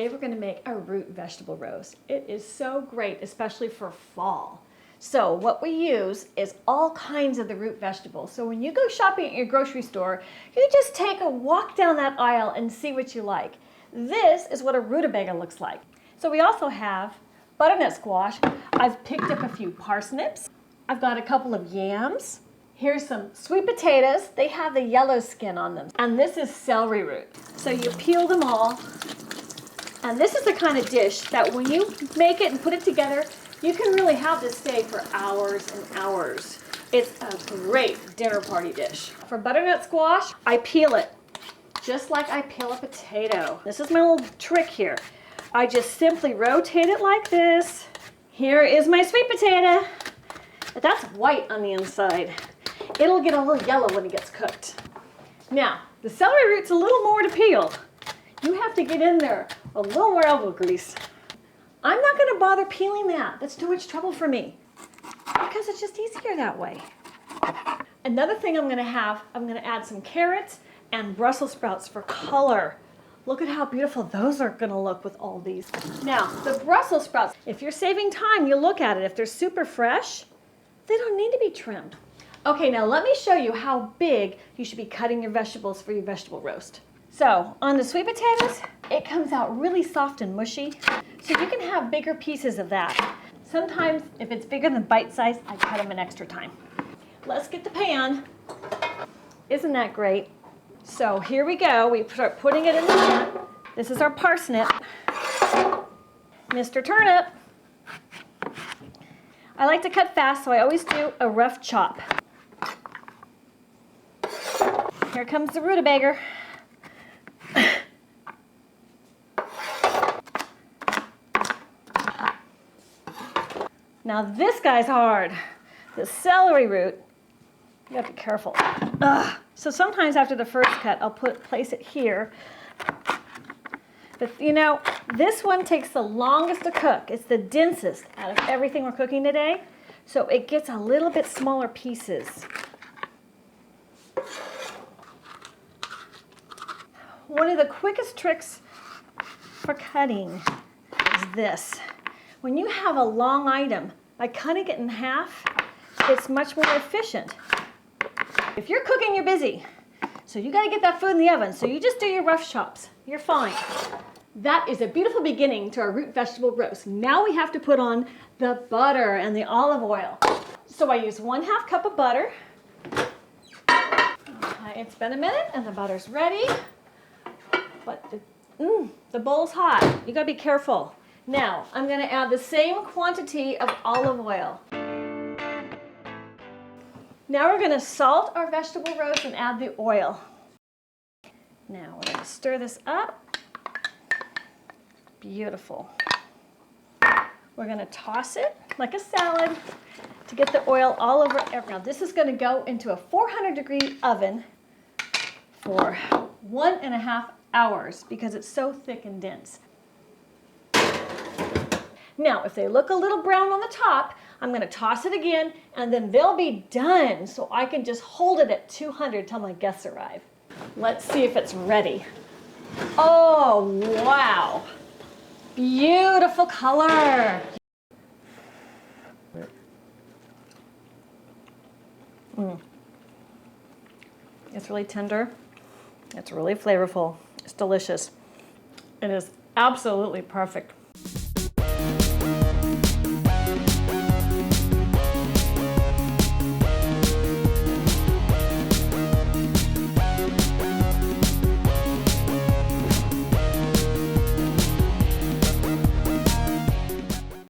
Today we're going to make a root vegetable roast. It is so great, especially for fall. So what we use is all kinds of the root vegetables. So when you go shopping at your grocery store, you just take a walk down that aisle and see what you like. This is what a rutabaga looks like. So we also have butternut squash. I've picked up a few parsnips. I've got a couple of yams. Here's some sweet potatoes. They have the yellow skin on them. And this is celery root. So you peel them all. And this is the kind of dish that when you make it and put it together, you can really have this stay for hours and hours. It's a great dinner party dish. For butternut squash, I peel it just like I peel a potato. This is my little trick here. I just simply rotate it like this. Here is my sweet potato. But that's white on the inside. It'll get a little yellow when it gets cooked. Now, the celery root's a little more to peel. You have to get in there a little more elbow grease. I'm not going to bother peeling that. That's too much trouble for me because it's just easier that way. Another thing I'm going to add some carrots and Brussels sprouts for color. Look at how beautiful those are going to look with all these. Now, the Brussels sprouts, if you're saving time, you look at it. If they're super fresh, they don't need to be trimmed. Okay, now let me show you how big you should be cutting your vegetables for your vegetable roast. So on the sweet potatoes, it comes out really soft and mushy, so you can have bigger pieces of that. Sometimes, if it's bigger than bite size, I cut them an extra time. Let's get the pan. Isn't that great? So here we go. We start putting it in the pan. This is our parsnip. Mr. Turnip. I like to cut fast, so I always do a rough chop. Here comes the rutabaga. Now this guy's hard. The celery root, you have to be careful. Ugh. So sometimes after the first cut, I'll place it here. But you know, this one takes the longest to cook. It's the densest out of everything we're cooking today. So it gets a little bit smaller pieces. One of the quickest tricks for cutting is this. When you have a long item, by cutting it in half, it's much more efficient. If you're cooking, you're busy. So you got to get that food in the oven. So you just do your rough chops. You're fine. That is a beautiful beginning to our root vegetable roast. Now we have to put on the butter and the olive oil. So I use 1/2 cup of butter. Okay, it's been a minute and the butter's ready. But the bowl's hot. You got to be careful. Now, I'm going to add the same quantity of olive oil. Now we're going to salt our vegetable roast and add the oil. Now we're going to stir this up. Beautiful. We're going to toss it like a salad to get the oil all over everything. Now this is going to go into a 400-degree oven for 1.5 hours because it's so thick and dense. Now, if they look a little brown on the top, I'm going to toss it again, and then they'll be done, so I can just hold it at 200 till my guests arrive. Let's see if it's ready. Oh, wow. Beautiful color. It's really tender. It's really flavorful. It's delicious. It is absolutely perfect.